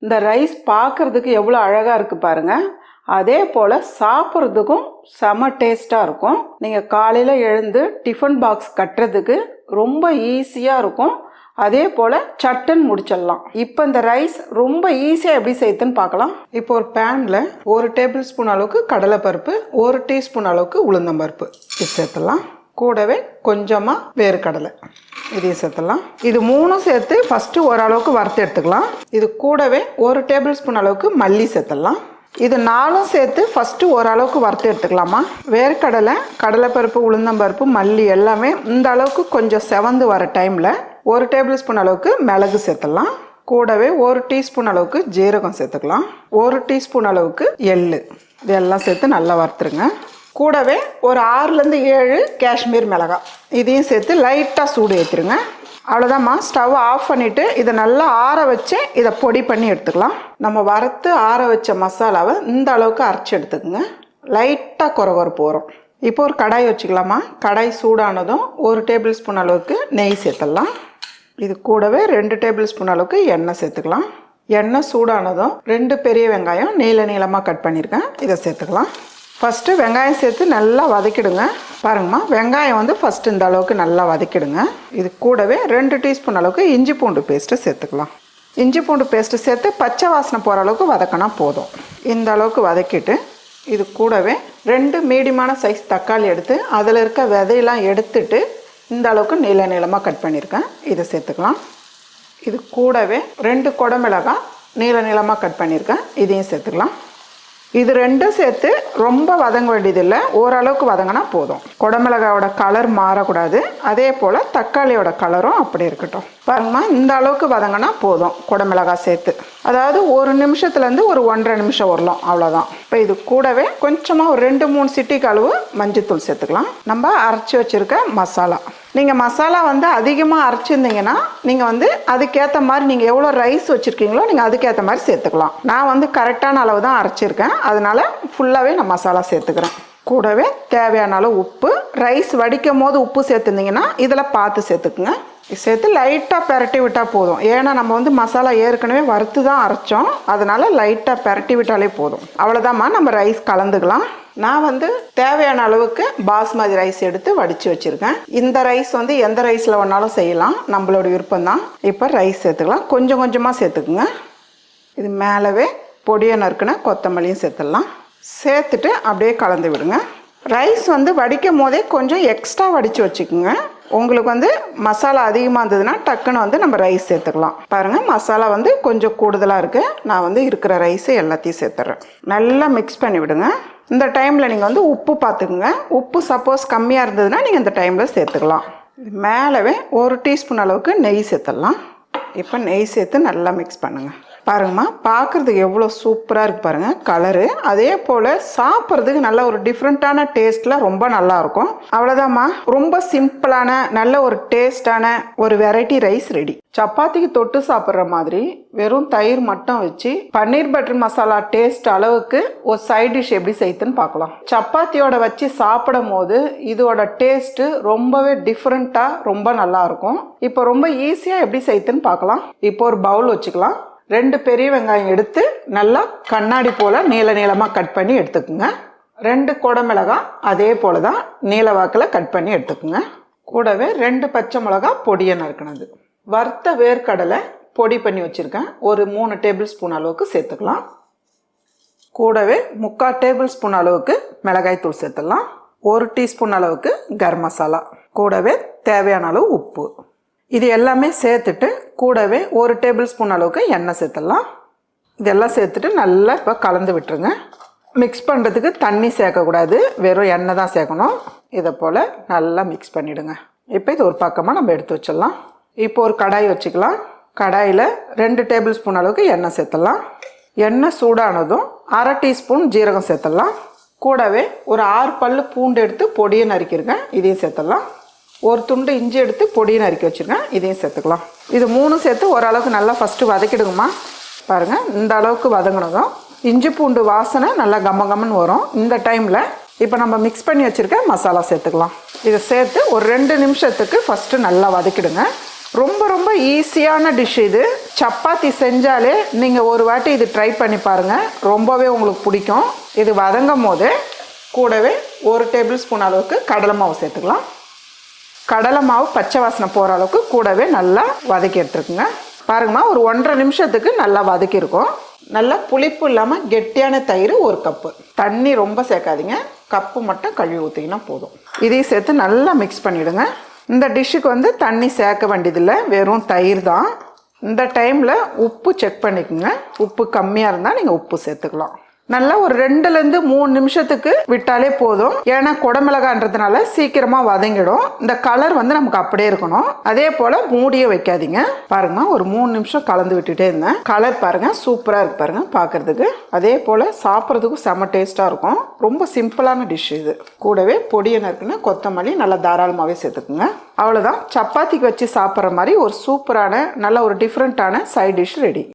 இந்த ரைஸ் பார்க்குறதுக்கு எவ்வளோ அழகாக இருக்குது பாருங்கள். அதே போல் சாப்பிட்றதுக்கும் செம டேஸ்ட்டாக இருக்கும். நீங்கள் காலையில் எழுந்து டிஃபன் பாக்ஸ் கட்டுறதுக்கு ரொம்ப ஈஸியாக இருக்கும். அதே போல் சட்டன் முடிச்சிடலாம். இப்போ இந்த ரைஸ் ரொம்ப ஈஸியாக எப்படி செய்யுதுன்னு பார்க்கலாம். இப்போ ஒரு பேனில் 1 டேபிள் ஸ்பூன் அளவுக்கு கடலைப்பருப்பு, 1 டீஸ்பூன் அளவுக்கு உளுந்தம்பருப்பு இது சேர்த்துடலாம். கூடவே கொஞ்சமாக வேர்க்கடலை இதையும் சேர்த்துடலாம். இது 3 சேர்த்து ஃபஸ்ட்டு ஓரளவுக்கு வறுத்து எடுத்துக்கலாம். இது கூடவே 1 டேபிள் ஸ்பூன் அளவுக்கு மல்லி சேர்த்துடலாம். இது 4 சேர்த்து ஃபஸ்ட்டு ஓரளவுக்கு வறுத்து எடுத்துக்கலாமா. வேர்க்கடலை, கடலைப்பருப்பு, உளுந்தம்பருப்பு, மல்லி எல்லாமே இந்த அளவுக்கு கொஞ்சம் செவந்து வர டைமில் 1 டேபிள் ஸ்பூன் அளவுக்கு மிளகு சேர்த்துடலாம். கூடவே 1 டீஸ்பூன் அளவுக்கு ஜீரகம் சேர்த்துக்கலாம். 1 டீஸ்பூன் அளவுக்கு எள்ளு இதெல்லாம் சேர்த்து நல்லா வறுத்துருங்க. கூடவே ஒரு 6லேருந்து 7 காஷ்மீர் மிளகாய் இதையும் சேர்த்து லைட்டாக சூடு ஏற்றிடுங்க. அவ்வளோதாம்மா. ஸ்டவ் ஆஃப் பண்ணிவிட்டு இதை நல்லா ஆற வச்சு இதை பொடி பண்ணி எடுத்துக்கலாம். நம்ம வறுத்து ஆற வச்ச மசாலாவை இந்த அளவுக்கு அரைச்சி எடுத்துக்கோங்க. லைட்டாக கொரகொரப்பு வரும். இப்போ ஒரு கடாய் வச்சுக்கலாமா. கடாய் சூடானதும் 1 டேபிள் ஸ்பூன் அளவுக்கு நெய் சேர்த்துடலாம். இது கூடவே 2 டேபிள் ஸ்பூன் அளவுக்கு எண்ணெய் சேர்த்துக்கலாம். எண்ணெய் சூடானதும் 2 பெரிய வெங்காயம் நீளமாக கட் பண்ணியிருக்கேன் இதை சேர்த்துக்கலாம். ஃபஸ்ட்டு வெங்காயம் சேர்த்து நல்லா வதக்கிடுங்க. பாருங்கம்மா, வெங்காயம் ஃபஸ்ட்டு இந்த அளவுக்கு நல்லா வதக்கிடுங்க. இது கூடவே 2 டீஸ்பூன் அளவுக்கு இஞ்சி பூண்டு பேஸ்ட்டு சேர்த்துக்கலாம். இஞ்சி பூண்டு பேஸ்ட்டு சேர்த்து பச்சை வாசனை போகிற அளவுக்கு வதக்கினா போதும். இந்த அளவுக்கு வதக்கிட்டு இது கூடவே 2 மீடியமான சைஸ் தக்காளி எடுத்து அதில் இருக்க விதையெல்லாம் எடுத்துட்டு இந்த அளவுக்கு நீளமாக கட் பண்ணியிருக்கேன் இதை சேர்த்துக்கலாம். இது கூடவே 2 குடமிளகாய் நீளமாக கட் பண்ணியிருக்கேன் இதையும் சேர்த்துக்கலாம். இது 2 சேர்த்து ரொம்ப வதங்க வேண்டியதில்லை, ஓரளவுக்கு வதங்கினா போதும். குடமிளகாயோட கலர் மாறக்கூடாது. அதே போல் தக்காளியோட கலரும் அப்படி இருக்கட்டும். பாருங்கம்மா, இந்த அளவுக்கு வதங்கினா போதும். குடமிளகாய் சேர்த்து அதாவது 1 நிமிஷத்துலேருந்து ஒரு 1.5 நிமிஷம் வரலாம், அவ்வளோதான். இப்போ இது கூடவே கொஞ்சமாக ஒரு 2-3 சிட்டிக்கு அளவு மஞ்சத்தூள் சேர்த்துக்கலாம். நம்ம அரைச்சி வச்சுருக்க மசாலா. நீங்கள் மசாலா அதிகமாக அரைச்சிருந்தீங்கன்னா நீங்கள் அதுக்கேற்ற மாதிரி நீங்கள் எவ்வளோ ரைஸ் வச்சுருக்கீங்களோ நீங்கள் அதுக்கேற்ற மாதிரி சேர்த்துக்கலாம். நான் கரெக்டான அளவு தான் அரைச்சிருக்கேன், அதனால் ஃபுல்லாகவே நான் மசாலா சேர்த்துக்கிறேன். கூடவே தேவையான அளவு உப்பு. ரைஸ் வடிக்கும் போது உப்பு சேர்த்துருந்தீங்கன்னா இதில் பார்த்து சேர்த்துக்குங்க. சேர்த்து லைட்டாக பெரட்டி விட்டால் போதும். ஏன்னா நம்ம மசாலா ஏற்கனவே வறுத்து தான் அரைச்சோம், அதனால் லைட்டாக பெரட்டி விட்டாலே போதும். அவ்வளோதாம்மா, நம்ம ரைஸ் கலந்துக்கலாம். நான் தேவையான அளவுக்கு பாஸ்மதி ரைஸ் எடுத்து வடித்து வச்சுருக்கேன். இந்த ரைஸ் எந்த ரைஸில் வேணாலும் செய்யலாம், நம்மளோட விருப்பம்தான். இப்போ ரைஸ் சேர்த்துக்கலாம். கொஞ்சம் கொஞ்சமாக சேர்த்துக்குங்க. இது மேலவே பொடியை நறுக்குன கொத்தமல்லியும் சேர்த்துடலாம். சேர்த்துட்டு அப்படியே கலந்து விடுங்க. ரைஸ் வடிக்கும் போதே கொஞ்சம் எக்ஸ்ட்ரா வடித்து வச்சுக்கோங்க. உங்களுக்கு மசாலா அதிகமாக இருந்ததுன்னா டக்குன்னு நம்ம ரைஸ் சேர்த்துக்கலாம். பாருங்கள், மசாலா கொஞ்சம் கூடுதலாக இருக்குது. நான் இருக்கிற ரைஸு எல்லாத்தையும் சேர்த்துட்றேன். நல்லா மிக்ஸ் பண்ணி விடுங்க. இந்த டைமில் நீங்கள் உப்பு பார்த்துக்குங்க. உப்பு சப்போஸ் கம்மியாக இருந்ததுன்னா நீங்கள் இந்த டைமில் சேர்த்துக்கலாம். மேலவே 1 டீஸ்பூன் அளவுக்கு நெய் சேர்த்துடலாம். இப்போ நெய் சேர்த்து நல்லா மிக்ஸ் பண்ணுங்கள். பாருங்கம்மா, பார்க்குறதுக்கு எவ்வளோ சூப்பராக இருக்குது பாருங்கள் கலரு. அதே போல் சாப்பிட்றதுக்கு நல்ல ஒரு டிஃப்ரெண்ட்டான டேஸ்ட்டில் ரொம்ப நல்லாயிருக்கும். அவ்வளோதாம்மா, ரொம்ப சிம்பிளான நல்ல ஒரு டேஸ்டான ஒரு வெரைட்டி ரைஸ் ரெடி. சப்பாத்திக்கு தொட்டு சாப்பிட்ற மாதிரி வெறும் தயிர் மட்டும் வச்சு பன்னீர் பட்டர் மசாலா டேஸ்ட் அளவுக்கு ஒரு சைட் டிஷ் எப்படி செய்யுதுன்னு பார்க்கலாம். சப்பாத்தியோட வச்சு சாப்பிடும் போது இதோட டேஸ்ட்டு ரொம்பவே டிஃப்ரெண்ட்டாக ரொம்ப நல்லாயிருக்கும். இப்போ ரொம்ப ஈஸியாக எப்படி செய்யுதுன்னு பார்க்கலாம். இப்போ ஒரு பவுல் வச்சுக்கலாம். 2 பெரிய வெங்காயம் எடுத்து நல்லா கண்ணாடி போல் நீளமாக கட் பண்ணி எடுத்துக்குங்க. 2 குடமிளகாய் அதே போல் தான் நீளவாக்கில் கட் பண்ணி எடுத்துக்குங்க. கூடவே 2 பச்சை மிளகாய் பொடியை நறுக்கினது. வறுத்த வேர்க்கடலை பொடி பண்ணி வச்சுருக்கேன், ஒரு 3 டேபிள் ஸ்பூன் அளவுக்கு சேர்த்துக்கலாம். கூடவே 3/4 டேபிள் ஸ்பூன் அளவுக்கு மிளகாய் தூள் சேர்த்துடலாம். 1 டீஸ்பூன் அளவுக்கு கரம் மசாலா. கூடவே தேவையான அளவு உப்பு. இது எல்லாமே சேர்த்துட்டு கூடவே 1 டேபிள் ஸ்பூன் அளவுக்கு எண்ணெய் சேர்த்துடலாம். இதெல்லாம் சேர்த்துட்டு நல்லா இப்போ கலந்து விட்டுருங்க. மிக்ஸ் பண்ணுறதுக்கு தண்ணி சேர்க்கக்கூடாது, வெறும் எண்ணெய் தான் சேர்க்கணும். இதை போல் நல்லா மிக்ஸ் பண்ணிவிடுங்க. இப்போ இது ஒரு பக்கமாக நம்ம எடுத்து வச்சிடலாம். இப்போ ஒரு கடாய் வச்சுக்கலாம். கடாயில் 2 டேபிள் ஸ்பூன் அளவுக்கு எண்ணெய் சேர்த்துடலாம். எண்ணெய் சூடானதும் 1/2 டீஸ்பூன் ஜீரகம் சேர்த்துடலாம். கூடவே ஒரு 6 பல்லு பூண்டு எடுத்து பொடியை நறுக்கிருக்கேன், இதையும் சேர்த்துடலாம். ஒரு துண்டு இஞ்சி எடுத்து பொடியை நறுக்கி வச்சுருக்கேன், இதையும் சேர்த்துக்கலாம். இது 3 சேர்த்து ஓரளவுக்கு நல்லா ஃபஸ்ட்டு வதக்கிடுங்கம்மா. பாருங்கள், இந்த அளவுக்கு வதங்கினதும் இஞ்சி பூண்டு வாசனை நல்லா கம்மன்னு வரும். இந்த டைமில் இப்போ நம்ம மிக்ஸ் பண்ணி வச்சுருக்க மசாலா சேர்த்துக்கலாம். இதை சேர்த்து ஒரு 2 நிமிஷத்துக்கு ஃபஸ்ட்டு நல்லா வதக்கிடுங்க. ரொம்ப ரொம்ப ஈஸியான டிஷ் இது. சப்பாத்தி செஞ்சாலே நீங்கள் ஒரு வாட்டி இது ட்ரை பண்ணி பாருங்கள், ரொம்பவே உங்களுக்கு பிடிக்கும். இது வதங்கும் போது கூடவே 1 டேபிள் ஸ்பூன் அளவுக்கு கடலை மாவு சேர்த்துக்கலாம். கடலை மாவு பச்சை வாசனை போகிற அளவுக்கு கூடவே நல்லா வதக்கி எடுத்துருக்குங்க. பாருங்கம்மா, ஒரு 1.5 நிமிஷத்துக்கு நல்லா வதக்கியிருக்கோம். நல்லா புளிப்பு இல்லாமல் கெட்டியான தயிர் 1 கப்பு. தண்ணி ரொம்ப சேர்க்காதீங்க, கப்பு மட்டும் கழுவி ஊற்றிங்கன்னா போதும். இதையும் சேர்த்து நல்லா மிக்ஸ் பண்ணிவிடுங்க. இந்த டிஷ்ஷுக்கு வந்து தண்ணி சேர்க்க வேண்டியதில்லை, வெறும் தயிர் தான். இந்த டைமில் உப்பு செக் பண்ணிக்கோங்க. உப்பு கம்மியாக இருந்தால் நீங்கள் உப்பு சேர்த்துக்கலாம். நல்லா ஒரு 2லேருந்து 3 நிமிஷத்துக்கு விட்டாலே போதும். ஏன்னா குடமிளகான்றதுனால சீக்கிரமாக வதங்கிடும். இந்த கலர் வந்து நமக்கு அப்படியே இருக்கணும். அதே போல் மூடியே வைக்காதீங்க. பாருங்கம்மா, ஒரு 3 நிமிஷம் கலந்து விட்டுட்டே இருந்தேன். கலர் பாருங்கள், சூப்பராக இருக்கு பாருங்கள் பார்க்குறதுக்கு. அதே போல் சாப்பிட்றதுக்கும் செம்ம டேஸ்ட்டாக இருக்கும். ரொம்ப சிம்பிளான டிஷ் இது. கூடவே பொடியை நறுக்குன்னு கொத்தமல்லி நல்லா தாராளமாகவே சேர்த்துக்குங்க. அவ்வளோதான், சப்பாத்திக்கு வச்சு சாப்பிட்ற மாதிரி ஒரு சூப்பரான நல்ல ஒரு டிஃப்ரெண்ட்டான சைட் டிஷ் ரெடி.